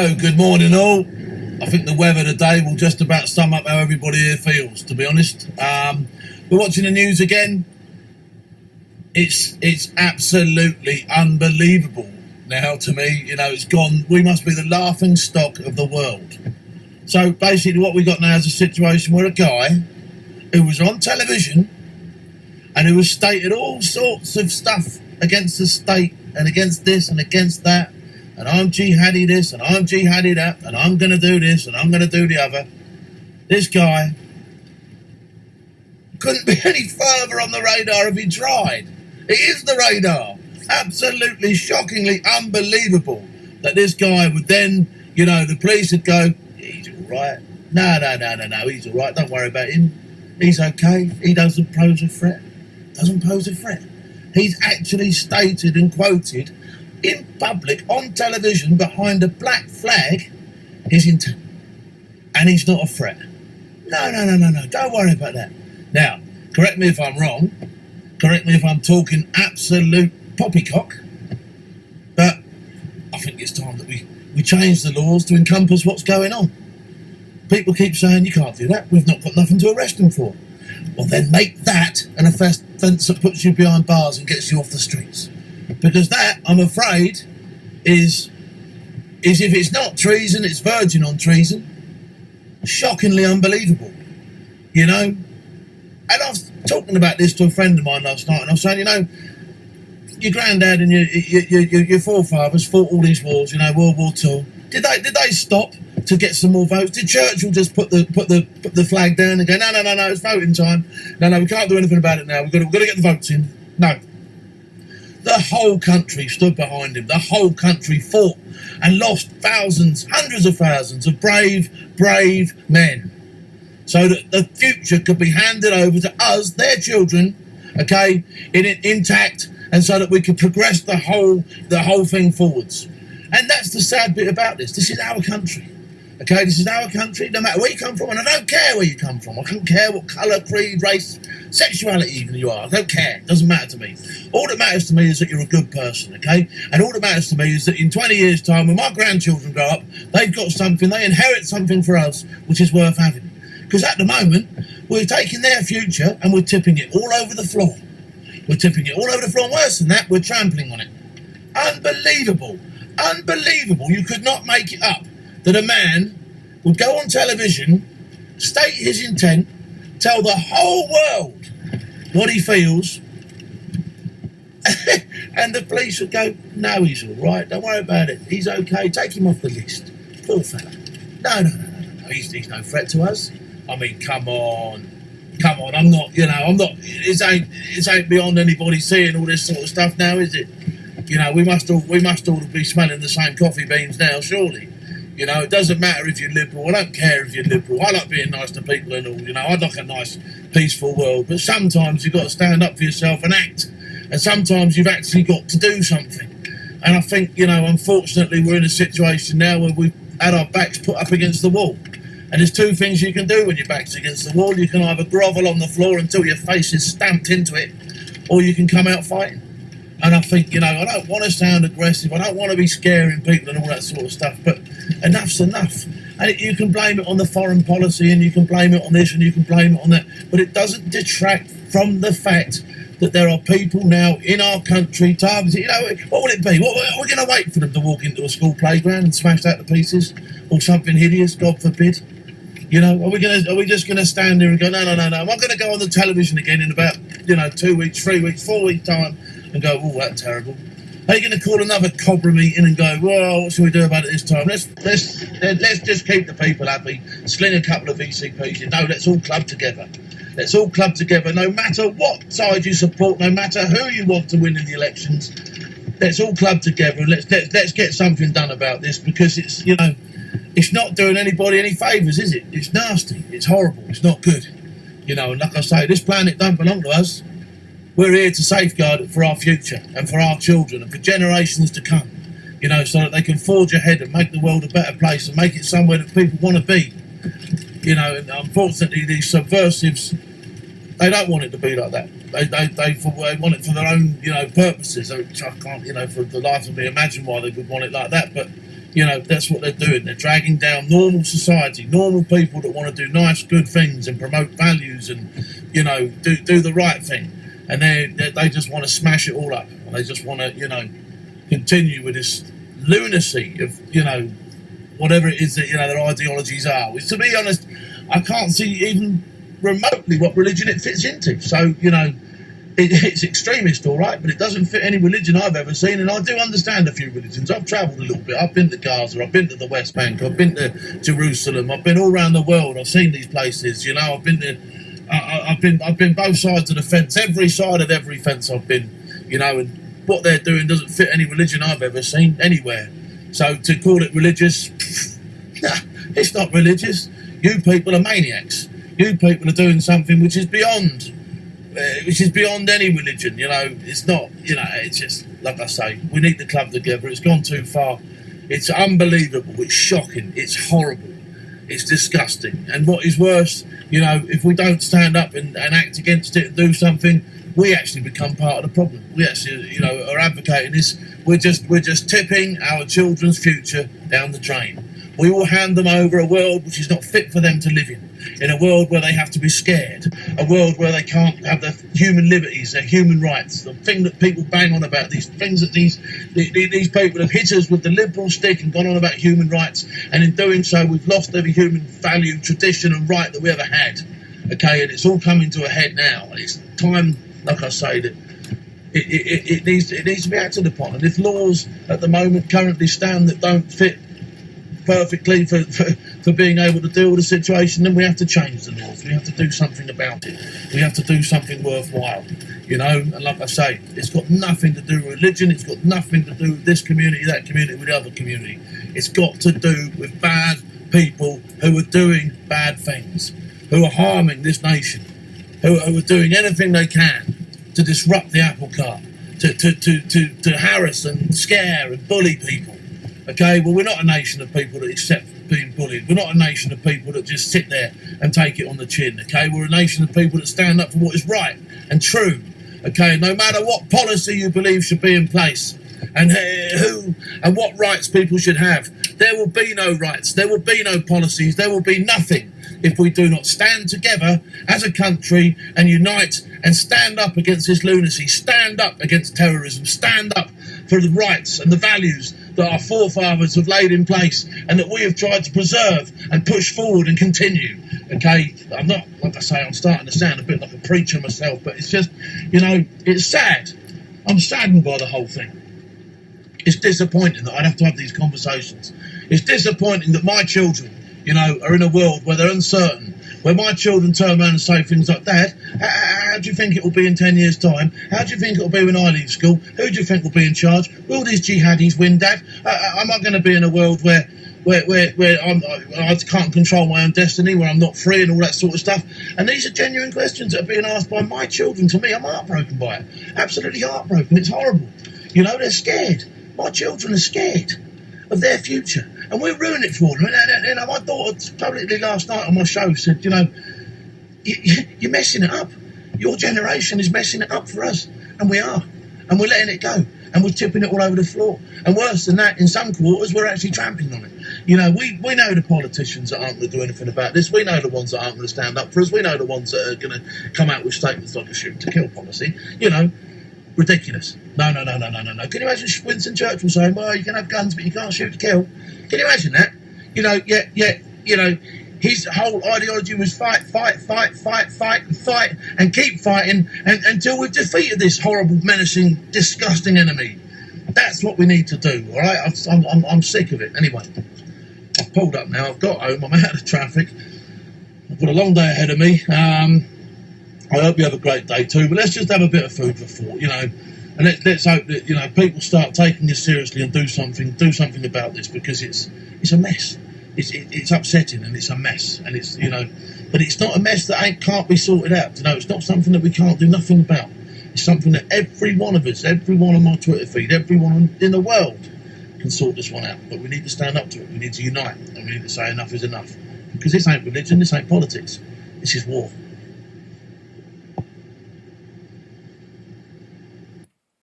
So, good morning all. I think the weather today will just about sum up how everybody here feels, to be honest. We're watching the news again. It's absolutely unbelievable now to me. You know, it's gone. We must be the laughing stock of the world. So basically what we got now is a situation where a guy who was on television and who was stated all sorts of stuff against the state and against this and against that, and I'm jihadi this and I'm jihadi that, and I'm going to do this and I'm going to do the other. This guy couldn't be any further on the radar if he tried. It is the radar. Absolutely shockingly unbelievable that this guy would then, you know, the police would go, he's all right. No, he's all right. Don't worry about him. He's okay. He doesn't pose a threat. Doesn't pose a threat. He's actually stated and quoted in public, on television, behind a black flag, his intent. And he's not a threat. No. Don't worry about that. Now, correct me if I'm wrong. Correct me if I'm talking absolute poppycock. But I think it's time that we change the laws to encompass what's going on. People keep saying, you can't do that. We've not got nothing to arrest them for. Well, then make that an offence that puts you behind bars and gets you off the streets. Because that, I'm afraid, is if it's not treason, it's verging on treason. Shockingly unbelievable, you know. And I was talking about this to a friend of mine last night, and I was saying, you know, your granddad and your forefathers fought all these wars, you know, World War II. Did they stop to get some more votes? Did Churchill just put the flag down and go, no, it's voting time. No, we can't do anything about it now. We've got to get the votes in. No. The whole country stood behind him. The whole country fought and lost thousands, hundreds of thousands of brave men, so that the future could be handed over to us, their children, okay, intact, and so that we could progress the whole thing forwards. And that's the sad bit about this. This is our country. Okay, this is our country, no matter where you come from, and I don't care where you come from. I don't care what colour, creed, race, sexuality even you are. I don't care. It doesn't matter to me. All that matters to me is that you're a good person, okay? And all that matters to me is that in 20 years' time, when my grandchildren grow up, they've got something, they inherit something for us, which is worth having. Because at the moment, we're taking their future and we're tipping it all over the floor. We're tipping it all over the floor. And worse than that, we're trampling on it. Unbelievable. Unbelievable. You could not make it up that a man would go on television, state his intent, tell the whole world what he feels, and the police would go, no, he's all right, don't worry about it, he's okay, take him off the list. Poor fella. No, he's no threat to us. I mean, come on, I'm not, it ain't beyond anybody seeing all this sort of stuff now, is it? You know, we must all be smelling the same coffee beans now, surely. You know, it doesn't matter if you're liberal. I don't care if you're liberal. I like being nice to people and all. You know, I'd like a nice, peaceful world. But sometimes you've got to stand up for yourself and act. And sometimes you've actually got to do something. And I think, you know, unfortunately, we're in a situation now where we've had our backs put up against the wall. And there's two things you can do when your back's against the wall. You can either grovel on the floor until your face is stamped into it, or you can come out fighting. And I think, you know, I don't want to sound aggressive. I don't want to be scaring people and all that sort of stuff. But enough's enough. And you can blame it on the foreign policy, and you can blame it on this, and you can blame it on that. But it doesn't detract from the fact that there are people now in our country targeted. You know, what will it be? What, are we going to wait for them to walk into a school playground and smash that to pieces? Or something hideous, God forbid? You know, are we just going to stand there and go, no. Am I going to go on the television again in about, 2 weeks, 3 weeks, 4 weeks' time and go, oh, that's terrible? Are you going to call another Cobra meeting and go, well, what should we do about it this time? Let's just keep the people happy, sling a couple of VCPs in. No, let's all club together. Let's all club together, no matter what side you support, no matter who you want to win in the elections. Let's all club together and let's get something done about this, because it's, it's not doing anybody any favours, is it? It's nasty. It's horrible. It's not good. And like I say, this planet don't belong to us. We're here to safeguard it for our future and for our children and for generations to come, so that they can forge ahead and make the world a better place and make it somewhere that people want to be. And unfortunately, these subversives, they don't want it to be like that. They want it for their own, purposes. I can't, for the life of me, imagine why they would want it like that. But, You know, that's what they're doing. They're dragging down normal society, normal people that want to do nice, good things and promote values and, you know, do the right thing. And they just want to smash it all up. They just want to, you know, continue with this lunacy of, you know, whatever it is that, you know, their ideologies are. Which, to be honest, I can't see even remotely what religion it fits into. So, you know, it's extremist, all right, but it doesn't fit any religion I've ever seen. And I do understand a few religions. I've travelled a little bit. I've been to Gaza. I've been to the West Bank. I've been to Jerusalem. I've been all around the world. I've seen these places. You know, I've been both sides of the fence. Every side of every fence I've been. You know, and what they're doing doesn't fit any religion I've ever seen anywhere. So to call it religious, it's not religious. You people are maniacs. You people are doing something which is beyond any religion. You know, it's not, you know, it's just, like I say, we need to club together. It's gone too far. It's unbelievable. It's shocking. It's horrible. It's disgusting. And what is worse, you know, if we don't stand up and act against it and do something, we actually become part of the problem. We actually, you know, are advocating this. We're just tipping our children's future down the drain. We will hand them over a world which is not fit for them to live in a world where they have to be scared, a world where they can't have their human liberties, their human rights, the thing that people bang on about, these things that these people have hit us with the liberal stick and gone on about human rights, and in doing so we've lost every human value, tradition and right that we ever had. Okay, and it's all coming to a head now, and it's time, like I say, that it needs to be acted upon. And if laws at the moment currently stand that don't fit perfectly for being able to deal with the situation, then we have to change the laws. We have to do something about it. We have to do something worthwhile, you know. And like I say, it's got nothing to do with religion. It's got nothing to do with this community, that community, with the other community. It's got to do with bad people who are doing bad things, who are harming this nation, who are doing anything they can to disrupt the apple cart, to harass and scare and bully people. Okay, well, we're not a nation of people that accept being bullied. We're not a nation of people that just sit there and take it on the chin. Okay, we're a nation of people that stand up for what is right and true. Okay, no matter what policy you believe should be in place and who and what rights people should have, there will be no rights, there will be no policies, there will be nothing if we do not stand together as a country and unite and stand up against this lunacy, stand up against terrorism, stand up for the rights and the values that our forefathers have laid in place and that we have tried to preserve and push forward and continue. Okay, I'm not, like I say, I'm starting to sound a bit like a preacher myself, but it's just, you know, it's sad. I'm saddened by the whole thing. It's disappointing that I'd have to have these conversations. It's disappointing that my children, you know, are in a world where they're uncertain, where my children turn around and say things like, Dad, how do you think it will be in 10 years' time? How do you think it will be when I leave school? Who do you think will be in charge? Will these jihadis win, Dad? Am I going to be in a world where I can't control my own destiny, where I'm not free and all that sort of stuff? And these are genuine questions that are being asked by my children to me. I'm heartbroken by it. Absolutely heartbroken. It's horrible. You know, they're scared. My children are scared of their future, and we're ruining it for them. And you know, my daughter publicly last night on my show said, you know, you're messing it up. Your generation is messing it up for us, and we are, and we're letting it go, and we're tipping it all over the floor. And worse than that, in some quarters, we're actually trampling on it. You know, we know the politicians that aren't going to do anything about this. We know the ones that aren't going to stand up for us. We know the ones that are going to come out with statements like a shoot to kill policy. You know, ridiculous. No. Can you imagine Winston Churchill saying, well, you can have guns, but you can't shoot to kill? Can you imagine that? You know, you know, his whole ideology was fight, and keep fighting until we've defeated this horrible, menacing, disgusting enemy. That's what we need to do, all right? I'm sick of it. Anyway, I've pulled up now. I've got home. I'm out of traffic. I've got a long day ahead of me. I hope you have a great day too, but let's just have a bit of food for thought, you know, and let's hope that, you know, people start taking this seriously and do something about this, because it's a mess. It's upsetting and it's a mess, and it's, you know, but it's not a mess that can't be sorted out. You know, it's not something that we can't do nothing about. It's something that every one of us, everyone on my Twitter feed, everyone in the world can sort this one out. But we need to stand up to it. We need to unite, and we need to say enough is enough, because this ain't religion, this ain't politics, this is war.